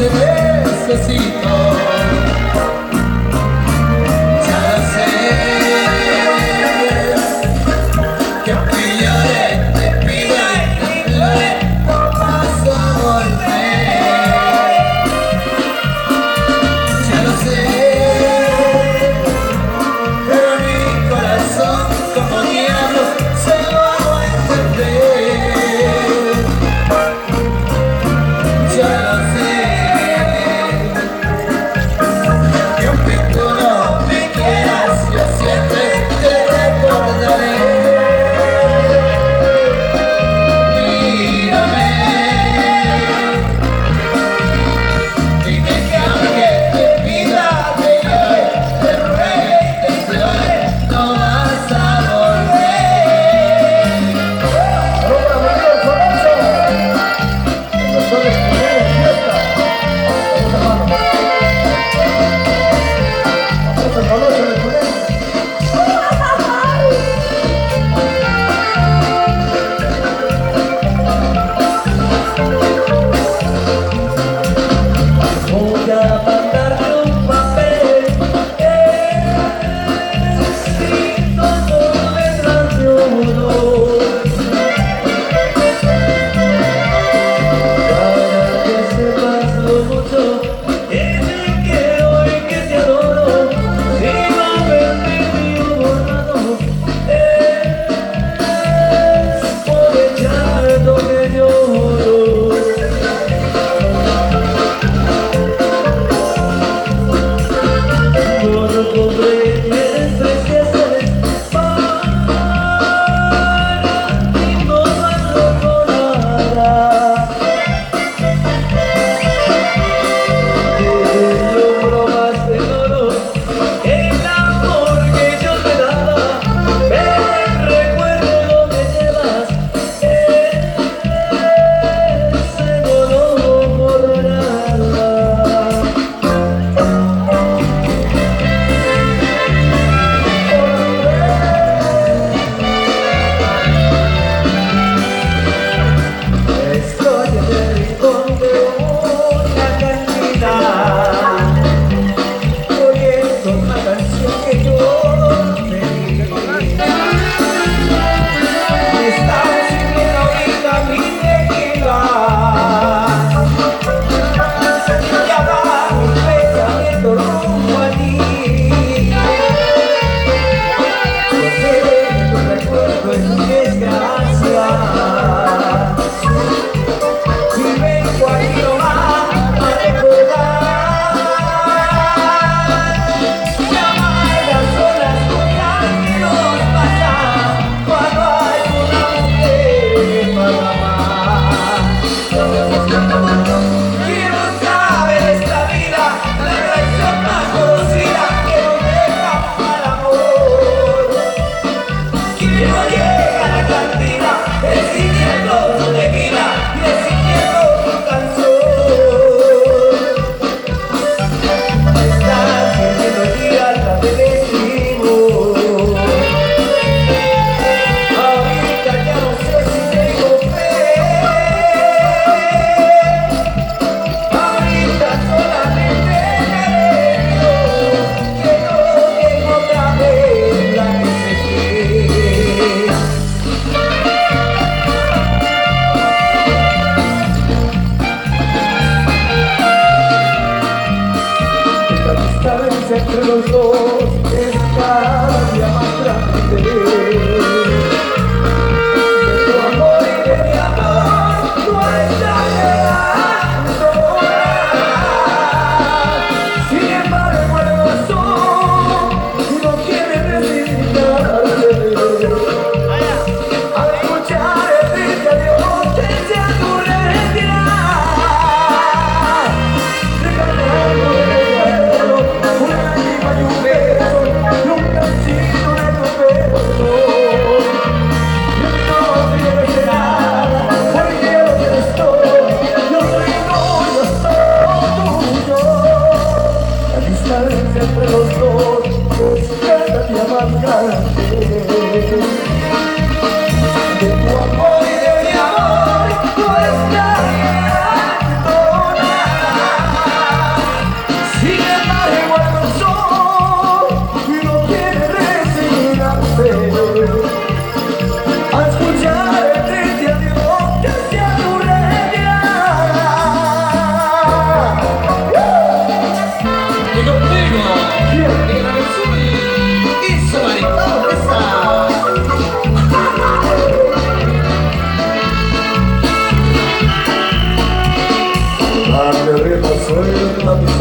te necesito. Ya lo sé, que aunque llore te pido y te implore, no vas a volver. Ya lo sé, pero mi corazón como diablo se lo hago entender. Ya lo sé, que aunque tú no me quieras, yo siempre te recordaré. Mírame y que aunque te pida, te llore, te ruegue y te implore, no vas a volver. ¡Ropa María Alfonso! ¡Los soles poner en fiesta! ¡Vamos, hermano! ¡Vamos, hermano, se le pone! Voy a mandarte un papel escrito con letras de oro para que sepas lo mucho que te quiero y que te adoro. Si no ves mi borrado es por echarme lo que lloro. No podré despreciarte para ti, no valgo por nada. Desde lo más tesoro, el amor que yo te daba, pero el recuerdo que llevas, ese no lo borrará. Estoy en el rincón de una cantina, oyendo una canción que yo pedí. Me está sirviendo ahorita mi tequila, y ahora mi pensamiento rumbo a ti. Yo sé que tu recuerdo es mi desgracia, y vengo aquí nomás a recordar que amargas son las cosas que nos pasan cuando hay una mujer para amar. Quiero saber esta vida, la traición más conocida que nos deja mal amor. Quiero llegar a la cantina, exigiendo tu tequila y exigiendo tu canción. Me estás sirviendo el día hasta te escribo. Ahorita ya no sé si tengo fe. Ahorita solamente me digo que no tengo otra vez la que se quiere. soy la